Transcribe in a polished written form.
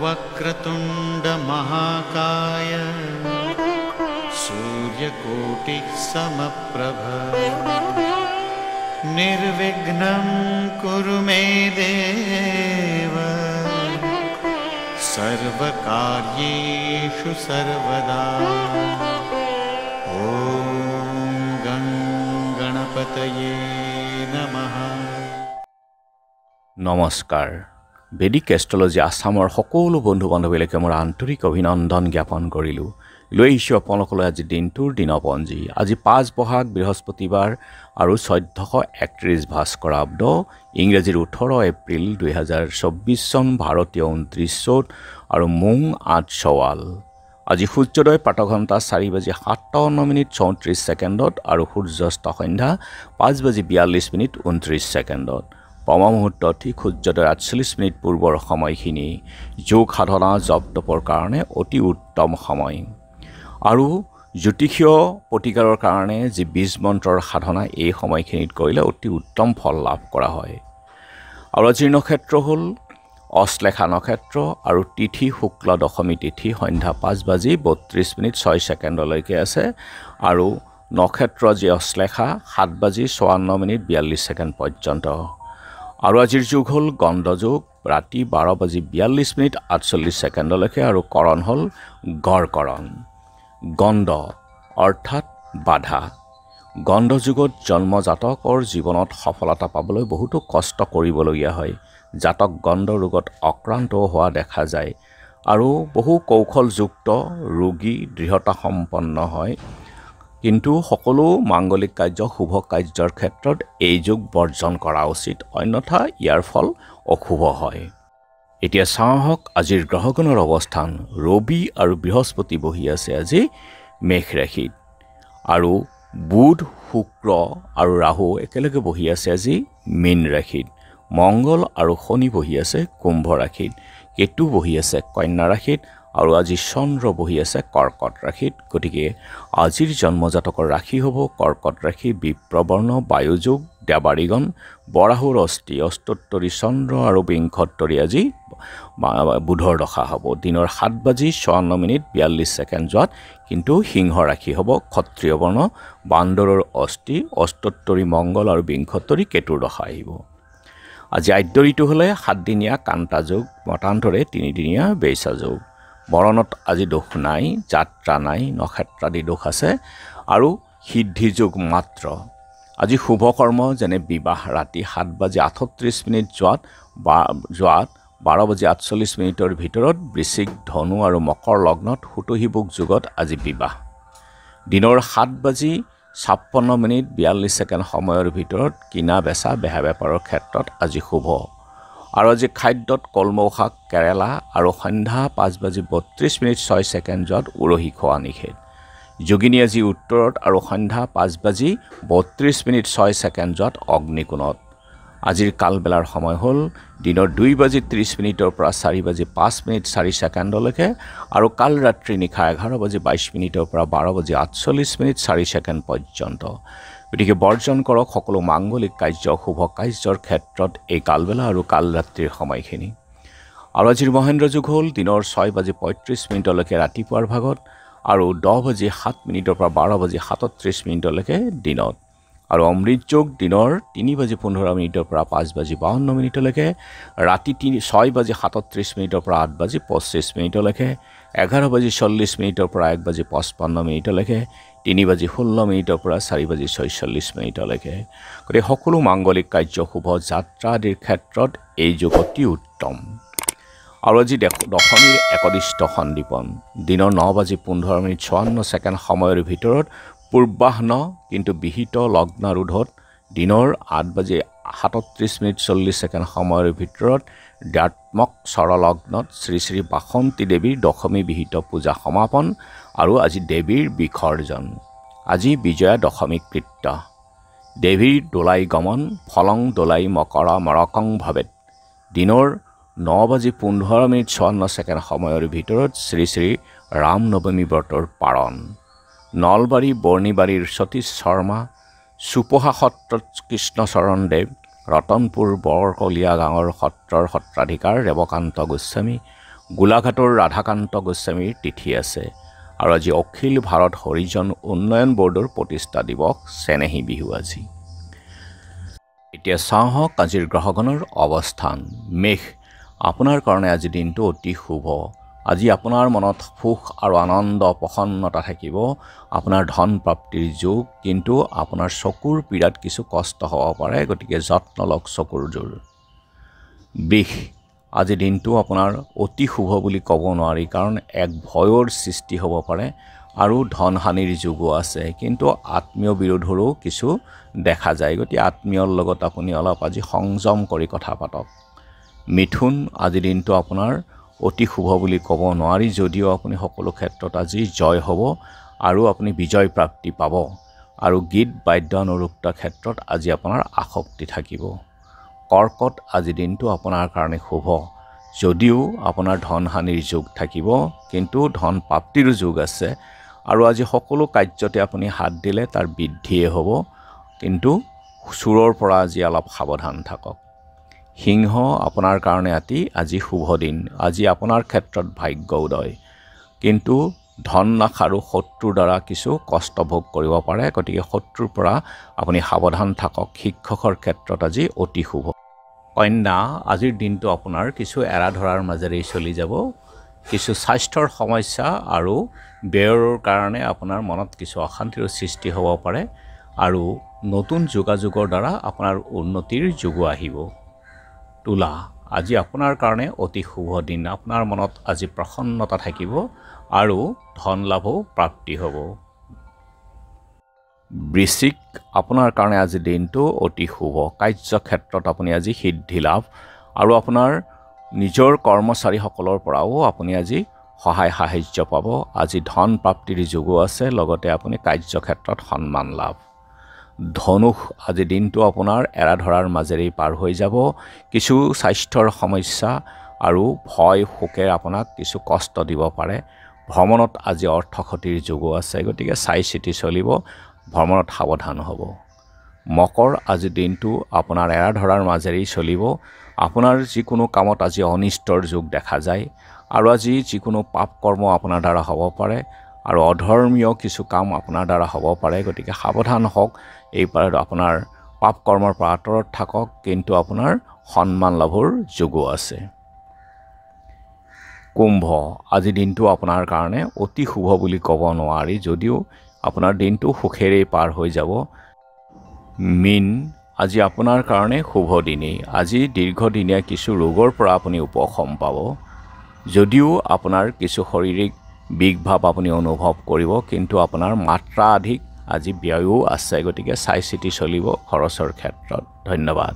वक्रतुंड महाकाय सूर्यकोटि समप्रभ निर्विघ्नं कुरु मे देव सर्वकार्येषु सर्वदा। ओम गं गणपतये नमः। নমস্কাৰ। বেদিক এষ্ট্ৰলজি আসামৰ সকলো বন্ধু বান্ধৱীলৈকে মোৰ আন্তৰিক অভিনন্দন জ্ঞাপন কৰিলোঁ। লৈ আহিছোঁ আপোনালোকলৈ আজি দিনটোৰ দিনপঞ্জী। আজি 5 বহাগ বৃহস্পতিবাৰ আৰু 1431 ভাস্কৰাব্দ, ইংৰাজীৰ 18 এপ্ৰিল 2024 চন, ভাৰতীয় 29 চ'ত আৰু মোং 8 চৱাল। আজি সূৰ্যোদয় প্ৰাতঃঘণ্টা 4:57 আৰু সূৰ্যাস্ত সন্ধ্যা 5:42 পমা মুহূৰ্ত ঠিক সূৰ্যোদয় 48 পূৰ্বৰ সময়খিনি যোগ সাধনা জপ তপৰ কাৰণে অতি উত্তম সময়। আৰু জ্যোতিষীয় প্ৰতিকাৰৰ কাৰণে যি বীজ মন্ত্ৰৰ সাধনা এই সময়খিনিত কৰিলে অতি উত্তম ফল লাভ কৰা হয়। আৰু আজিৰ নক্ষত্ৰ হ'ল অশ্লেষা নক্ষত্ৰ আৰু তিথি শুক্ল দশমী তিথি সন্ধ্যা 5:32 আছে। আৰু নক্ষত্ৰ যি অশ্লেষা 7:54 পৰ্যন্ত। আৰু আজিৰ যুগ হ'ল গণ্ড যুগ ৰাতি 12:42 আৰু কৰণ হ'ল গড়কৰণ। গণ্ড অৰ্থাৎ বাধা। গণ্ড যুগত জন্ম জাতকৰ জীৱনত সফলতা পাবলৈ বহুতো কষ্ট কৰিবলগীয়া হয়। জাতক গণ্ড ৰোগত আক্ৰান্ত হোৱা দেখা যায় আৰু বহু কৌশলযুক্ত ৰোগী দৃঢ়তা সম্পন্ন হয়। কিন্তু সকলো মাংগলিক কাৰ্য শুভ কাৰ্যৰ ক্ষেত্ৰত এই যুগ বৰ্জন কৰা উচিত, অন্যথা ইয়াৰ ফল অশুভ হয়। এতিয়া চাওঁ আহক আজিৰ গ্ৰহগণৰ অৱস্থান। ৰবি আৰু বৃহস্পতি বহি আছে আজি মেষ ৰাশিত, আৰু বুধ শুক্ৰ আৰু ৰাহু একেলগে বহি আছে আজি মীন ৰাশিত। মংগল আৰু শনি বহি আছে কুম্ভ ৰাশিত। কেতু বহি আছে কন্যা ৰাশিত আৰু আজি চন্দ্ৰ বহি আছে কৰ্কট ৰাশিত। গতিকে আজিৰ জন্মজাতকৰ ৰাশি হ'ব কৰ্কট ৰাশি, বিপ্ৰবৰ্ণ, বায়ুযোগ, দেৱাৰীগণ, বৰাহুৰ অস্থি, অস্তোত্তৰী চন্দ্ৰ আৰু বিংশোত্তৰী আজি বুধৰ দশা হ'ব। দিনৰ 7:54 যোৱাত কিন্তু সিংহ ৰাশি হ'ব ক্ষত্ৰিয় বৰ্ণ, বান্দৰৰ অস্থি, অস্তোত্তৰী মংগল আৰু বিংশোত্তৰী কেতুৰ দশা আহিব। আজি আদ্য ঋতু হ'লে 7দিনীয়া কান্তা যোগ, মতান্তৰে 3দিনীয়া বেইছা যোগ। বৰণত আজি দোষ নাই, যাত্ৰা নাই, নক্ষত্ৰাদি দোষ আছে আৰু সিদ্ধি যোগ মাত্ৰ। আজি শুভ কৰ্ম যেনে বিবাহ ৰাতি 7:38 যোৱাত 12:48 ভিতৰত বৃশ্চিক, ধনু আৰু মকৰ লগ্নত হুতুহিবুক যুগত আজি বিবাহ। দিনৰ 7:56 সময়ৰ ভিতৰত কিনা বেচা বেহা বেপাৰৰ ক্ষেত্ৰত আজি শুভ। আৰু আজি খাদ্যত কলমৌ শাক, কেৰেলা আৰু সন্ধ্যা 5:32 যোৱাত উৰহি খোৱা নিষেধ। যোগিনী আজি উত্তৰত আৰু সন্ধ্যা 5:32 যোৱাত অগ্নিকোণত। আজিৰ কালবেলাৰ সময় হ'ল দিনৰ 2:30 পৰা 4:05 আৰু কাল ৰাত্ৰি নিশা 11:22 পৰা 12:48 পৰ্যন্ত। গতিকে বৰ্জন কৰক সকলো মাংগলিক কাৰ্য শুভ কাৰ্যৰ ক্ষেত্ৰত এই কালবেলা আৰু কাল ৰাত্ৰিৰ সময়খিনি। আৰু আজিৰ মহেন্দ্ৰ যুগ হ'ল দিনৰ 6:35 ৰাতিপুৱাৰ ভাগত আৰু 10:07 পৰা 12:37 দিনত। আৰু অমৃত যোগ দিনৰ 3:15 পৰা 5:52 ৰাতি 6:37 পৰা 8:25 11:40 পৰা 1:55 3:16 পৰা 4:46 গতিকে সকলো মাংগলিক কাৰ্য শুভ যাত্ৰা আদিৰ ক্ষেত্ৰত এই যুগ অতি উত্তম। আৰু আজি দশমীৰ একদিষ্ট সন্দীপন দিনৰ 9:15 সময়ৰ ভিতৰত পূৰ্বাহ্ন কিন্তু বিহিত লগ্নাৰূঢ়ত দিনৰ 8:37 সময়ৰ ভিতৰত দ্বাত্মক স্বৰলগ্নত শ্ৰী শ্ৰী বাসন্তী দেৱীৰ দশমী বিহিত পূজা সমাপন আৰু আজি দেৱীৰ বিসৰ্জন। আজি বিজয়া দশমী কৃত্য। দেৱীৰ দোলাই গমন ফলং দোলাই মকৰা মৰকং ভৱেত। দিনৰ 9:15 সময়ৰ ভিতৰত শ্ৰী শ্ৰী ৰাম নৱমী ব্ৰতৰ পাৰণ। নলবাৰী বৰ্ণিবাৰীৰ সতীশ শৰ্মা, চুপহা সত্ৰত কৃষ্ণচৰণ দেৱ, ৰতনপুৰ বৰকলীয়া গাঁৱৰ সত্ৰৰ সত্ৰাধিকাৰ ৰেৱকান্ত গোস্বামী, গোলাঘাটৰ ৰাধাকান্ত গোস্বামীৰ তিথি আছে। আৰু আজি অখিল ভাৰত হৰিজন উন্নয়ন বৰ্ডৰ প্ৰতিষ্ঠা দিৱস, চেনেহী বিহু আজি। এতিয়া চাওঁ আজিৰ গ্ৰহগণৰ অৱস্থান। মেষ, আপোনাৰ কাৰণে আজি দিনটো অতি শুভ। আজি আপোনাৰ মনত সুখ আৰু আনন্দ প্ৰসন্নতা থাকিব। আপোনাৰ ধন প্ৰাপ্তিৰ যোগ, কিন্তু আপোনাৰ চকুৰ পীড়াত কিছু কষ্ট হ'ব পাৰে, গতিকে যত্ন লওক চকুৰ জোৰ। বৃষ, আজি দিনটো আপোনাৰ অতি শুভ বুলি ক'ব নোৱাৰি, কাৰণ এক ভয়ৰ সৃষ্টি হ'ব পাৰে আৰু ধন হানিৰ যোগো আছে, কিন্তু আত্মীয় বিৰোধৰো কিছু দেখা যায়, গতিকে আত্মীয়ৰ লগত আপুনি অলপ আজি সংযম কৰি কথা পাতক। মিথুন, আজি দিনটো আপোনাৰ অতি শুভ বুলি ক'ব নোৱাৰি, যদিও আপুনি সকলো ক্ষেত্ৰত আজি জয় হ'ব আৰু আপুনি বিজয় প্ৰাপ্তি পাব, আৰু গীত বাদ্য অনুৰক্ত ক্ষেত্ৰত আজি আপোনাৰ আসক্তি থাকিব। কৰ্কট, আজি দিনটো আপোনাৰ কাৰণে শুভ, যদিও আপোনাৰ ধন হানিৰ যোগ থাকিব, কিন্তু ধন প্ৰাপ্তিৰো যোগ আছে, আৰু আজি সকলো কাৰ্যতে আপুনি হাত দিলে তাৰ বৃদ্ধিয়ে হ'ব, কিন্তু চোৰৰ পৰা আজি অলপ সাৱধান থাকক। সিংহ, আপোনাৰ কাৰণে আজি শুভ দিন। আজি আপোনাৰ ক্ষেত্ৰত ভাগ্য উদয়, কিন্তু ধন নাশ আৰু শত্ৰুৰ দ্বাৰা কিছু কষ্ট ভোগ কৰিব পাৰে, গতিকে শত্ৰুৰ পৰা আপুনি সাৱধান থাকক। শিক্ষকৰ ক্ষেত্ৰত আজি অতি শুভ। কন্যা, আজিৰ দিনটো আপোনাৰ কিছু এৰা ধৰাৰ মাজেৰেই চলি যাব। কিছু স্বাস্থ্যৰ সমস্যা আৰু ব্যয়ৰ কাৰণে আপোনাৰ মনত কিছু অশান্তিৰ সৃষ্টি হ'ব পাৰে, আৰু নতুন যোগাযোগৰ দ্বাৰা আপোনাৰ উন্নতিৰ যোগো আহিব। তুলা, আজি আপোনাৰ কাৰণে অতি শুভ দিন। আপোনাৰ মনত আজি প্ৰসন্নতা থাকিব আৰু ধন লাভো প্ৰাপ্তি হ'ব। বৃশ্চিক, আপোনাৰ কাৰণে আজি দিনটো অতি শুভ। কাৰ্যক্ষেত্ৰত আপুনি আজি সিদ্ধি লাভ, আৰু আপোনাৰ নিজৰ কৰ্মচাৰীসকলৰ পৰাও আপুনি আজি সহায় সাহায্য পাব। আজি ধন প্ৰাপ্তিৰ যোগো আছে, লগতে আপুনি কাৰ্যক্ষেত্ৰত সন্মান লাভ। ধনুষ, আজি দিনটো আপোনাৰ এৰা ধৰাৰ মাজেৰেই পাৰ হৈ যাব। কিছু স্বাস্থ্যৰ সমস্যা আৰু ভয় শোকে আপোনাক কিছু কষ্ট দিব পাৰে। ভ্ৰমণত আজি অৰ্থক্ষতিৰ যোগো আছে, গতিকে চাই চিতি চলিব, ভ্ৰমণত সাৱধান হ'ব। মকৰ, আজি দিনটো আপোনাৰ এৰা ধৰাৰ মাজেৰেই চলিব। আপোনাৰ যিকোনো কামত আজি অনিষ্টৰ যোগ দেখা যায়, আৰু আজি যিকোনো পাপ কৰ্ম আপোনাৰ দ্বাৰা হ'ব পাৰে, আৰু অধৰ্মীয় কিছু কাম আপোনাৰ দ্বাৰা হ'ব পাৰে, গতিকে সাৱধান হওক। এইবাৰ আপোনাৰ পাপ কৰ্মৰ পৰা আঁতৰত থাকক, কিন্তু আপোনাৰ সন্মান লাভৰ যোগো আছে। কুম্ভ, আজি দিনটো আপোনাৰ কাৰণে অতি শুভ বুলি ক'ব নোৱাৰি, যদিও আপোনাৰ দিনটো সুখেৰেই পাৰ হৈ যাব। মীন, আজি আপোনাৰ কাৰণে শুভ দিনেই। আজি দীৰ্ঘদিনীয়া কিছু ৰোগৰ পৰা আপুনি উপশম পাব, যদিও আপোনাৰ কিছু শাৰীৰিক বিষ ভাৱ আপুনি অনুভৱ কৰিব, কিন্তু আপোনাৰ মাত্ৰাধিক আজি ব্যয়ো আছে, গতিকে চাই চিতি চলিব খৰচৰ ক্ষেত্ৰত। ধন্যবাদ।